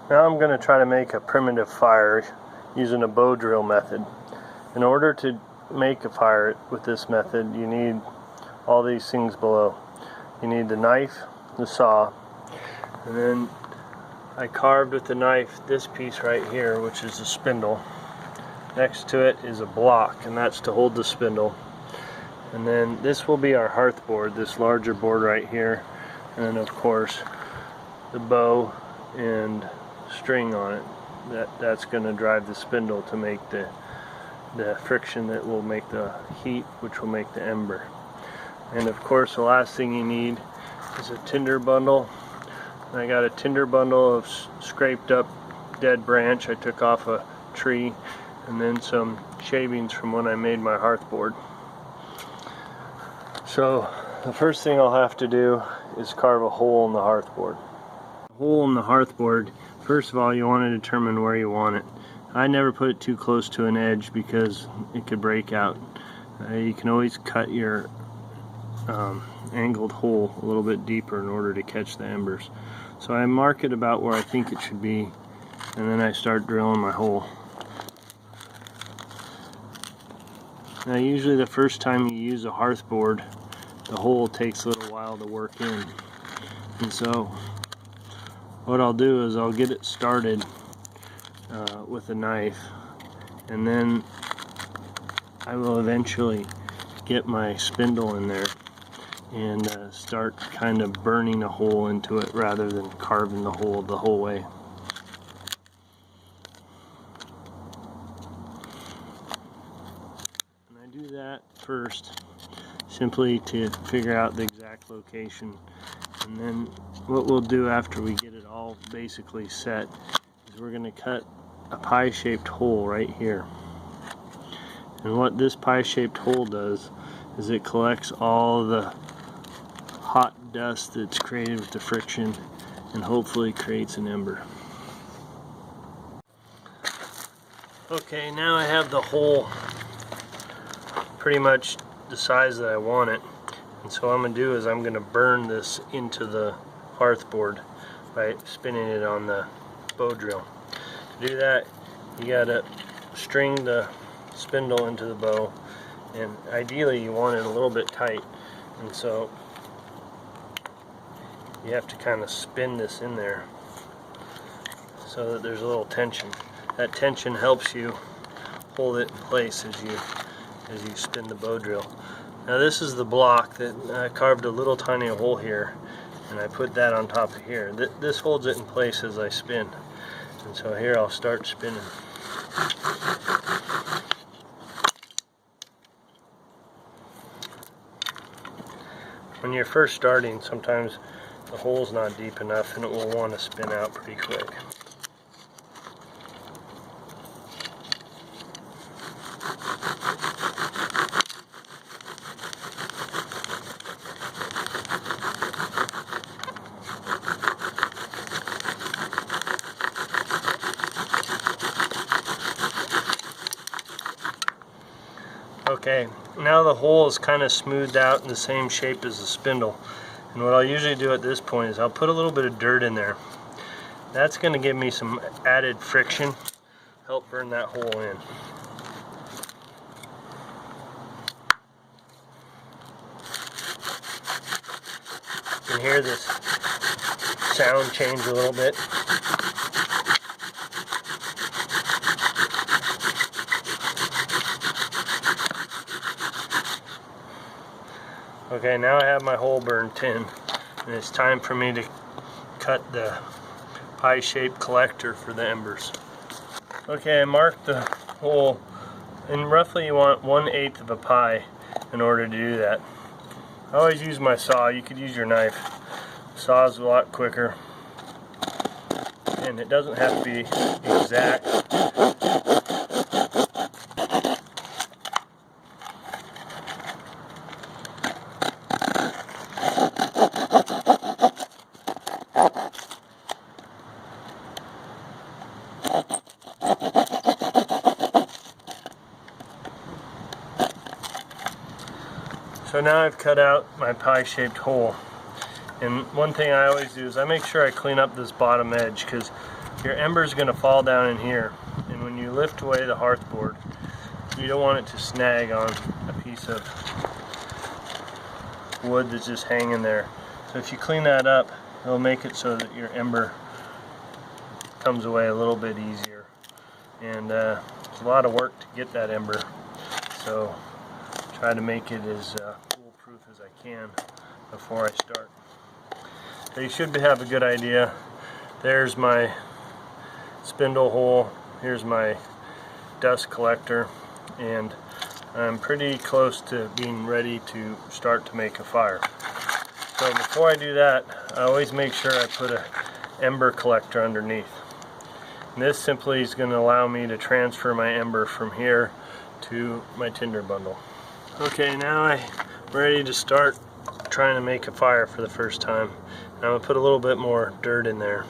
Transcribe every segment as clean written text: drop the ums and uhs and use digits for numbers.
Now I'm going to try to make a primitive fire using a bow drill method. In order to make a fire with this method, you need all these things below. You need the knife, the saw, and then I carved with the knife this piece right here, which is the spindle. Next to it is a block, and that's to hold the spindle. And then this will be our hearth board, this larger board right here, and then of course the bow and string on it. That's going to drive the spindle to make the friction that will make the heat, which will make the ember. And of course the last thing you need is a tinder bundle. And I got a tinder bundle of scraped up dead branch I took off a tree, and then some shavings from when I made my hearth board. So the first thing I'll have to do is carve a hole in the hearth board. Hole in the hearth board, first of all you want to determine where you want it. I never put it too close to an edge because it could break out. You can always cut your angled hole a little bit deeper in order to catch the embers. So I mark it about where I think it should be, and then I start drilling my hole. Now usually the first time you use a hearth board, the hole takes a little while to work in. And so what I'll do is I'll get it started with a knife, and then I will eventually get my spindle in there and start kind of burning a hole into it rather than carving the hole the whole way. And I do that first simply to figure out the exact location, and then what we'll do after we get it all basically set is we're going to cut a pie-shaped hole right here. And what this pie-shaped hole does is it collects all the hot dust that's created with the friction and hopefully creates an ember. Okay, now I have the hole pretty much the size that I want it, and so what I'm going to do is I'm going to burn this into the hearth board by spinning it on the bow drill. To do that, you got to string the spindle into the bow, and ideally you want it a little bit tight, and so you have to kind of spin this in there so that there's a little tension. That tension helps you hold it in place as you spin the bow drill. Now this is the block that I carved a little tiny hole here, and I put that on top of here. This holds it in place as I spin. And so here I'll start spinning. When you're first starting, sometimes the hole's not deep enough and it will want to spin out pretty quick. Okay, now the hole is kind of smoothed out in the same shape as the spindle. And what I'll usually do at this point is I'll put a little bit of dirt in there. That's going to give me some added friction, help burn that hole in. You can hear this sound change a little bit. Okay, now I have my hole burned tin, and it's time for me to cut the pie-shaped collector for the embers. Okay, I marked the hole, and roughly you want 1/8 of a pie in order to do that. I always use my saw. You could use your knife. The saw is a lot quicker, and it doesn't have to be exact. So now I've cut out my pie-shaped hole, and one thing I always do is I make sure I clean up this bottom edge, because your ember is going to fall down in here, and when you lift away the hearth board, you don't want it to snag on a piece of wood that's just hanging there. So if you clean that up, it'll make it so that your ember comes away a little bit easier. And it's a lot of work to get that ember, so try to make it as foolproof as I can before I start. So you should have a good idea. There's my spindle hole, here's my dust collector, and I'm pretty close to being ready to start to make a fire. So before I do that, I always make sure I put an ember collector underneath. And this simply is going to allow me to transfer my ember from here to my tinder bundle. Okay, now I'm ready to start trying to make a fire for the first time. And I'm going to put a little bit more dirt in there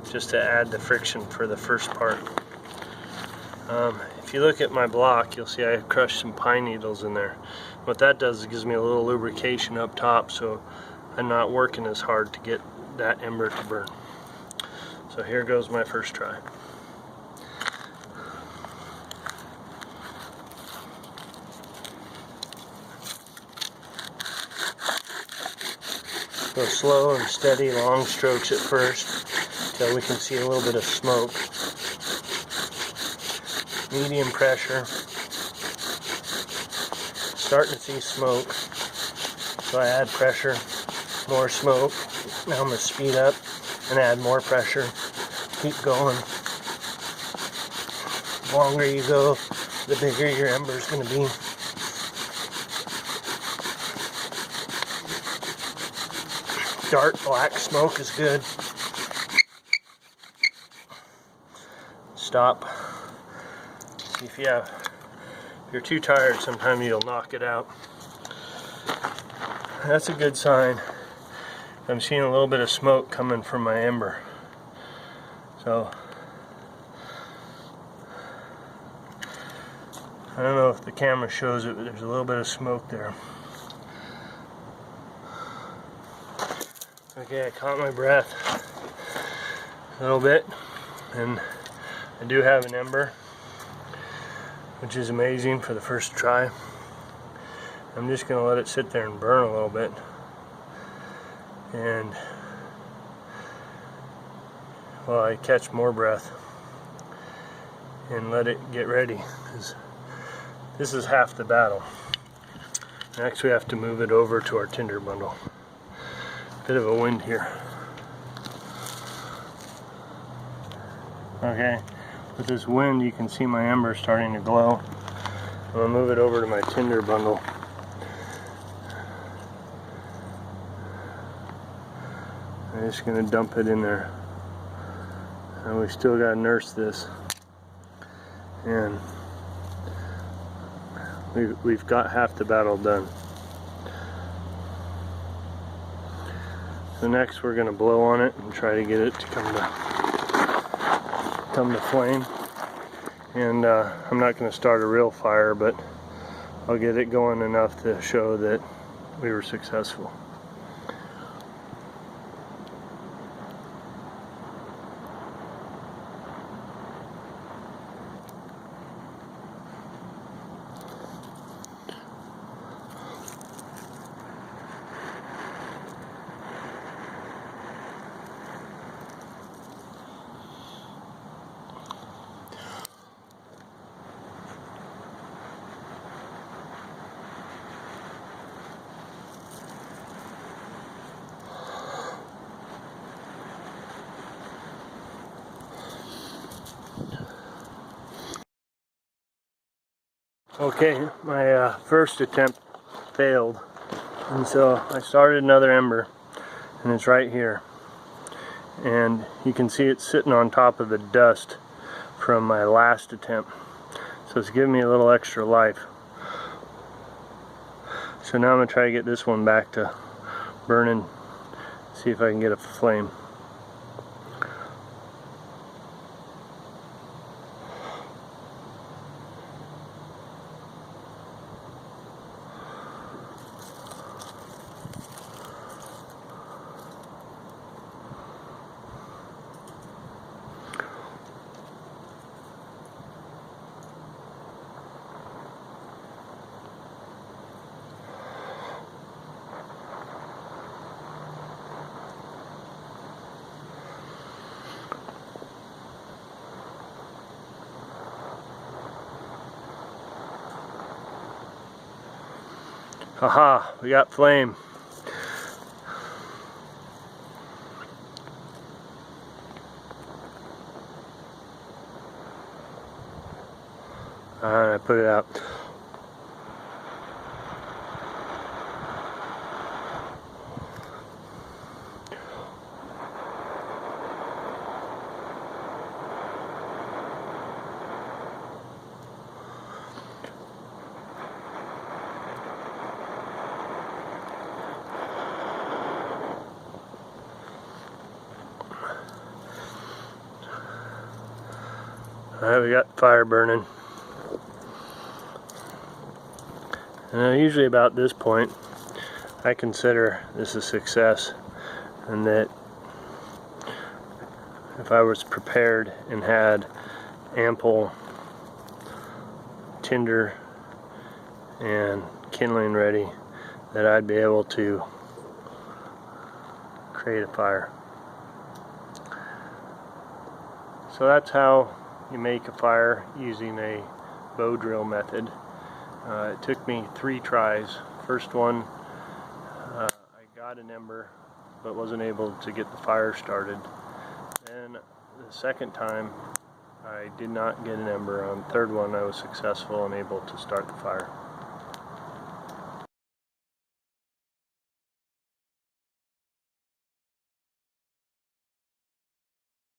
just to add the friction for the first part. If you look at my block, you'll see I crushed some pine needles in there. What that does is it gives me a little lubrication up top, so I'm not working as hard to get that ember to burn. So here goes my first try. Go slow and steady, long strokes at first, until we can see a little bit of smoke. Medium pressure. Starting to see smoke. So I add pressure, more smoke. Now I'm going to speed up and add more pressure. Keep going. The longer you go, the bigger your ember is going to be. Dark black smoke is good. Stop. See if you're too tired, sometimes you'll knock it out. That's a good sign. I'm seeing a little bit of smoke coming from my ember. So I don't know if the camera shows it, but there's a little bit of smoke there. Okay, I caught my breath a little bit, and I do have an ember, which is amazing for the first try. I'm just going to let it sit there and burn a little bit, and while I catch more breath and let it get ready, because this is half the battle. Next we have to move it over to our tinder bundle. Bit of a wind here. Okay, with this wind you can see my ember starting to glow. I'm going to move it over to my tinder bundle. I'm just going to dump it in there. And we still got to nurse this. And we've got half the battle done. So next we're going to blow on it and try to get it to come to flame. And I'm not going to start a real fire, but I'll get it going enough to show that we were successful. Okay, my first attempt failed, and so I started another ember, and it's right here, and you can see it sitting on top of the dust from my last attempt, so it's giving me a little extra life. So now I'm going to try to get this one back to burning, see if I can get a flame. Haha, we got flame. Alright, I put it out. Alright, we got fire burning. And usually about this point, I consider this a success, and that if I was prepared and had ample tinder and kindling ready, that I'd be able to create a fire. So that's how you make a fire using a bow drill method. It took me 3 tries. First one, I got an ember, but wasn't able to get the fire started. Then the second time, I did not get an ember. On the third one, I was successful and able to start the fire.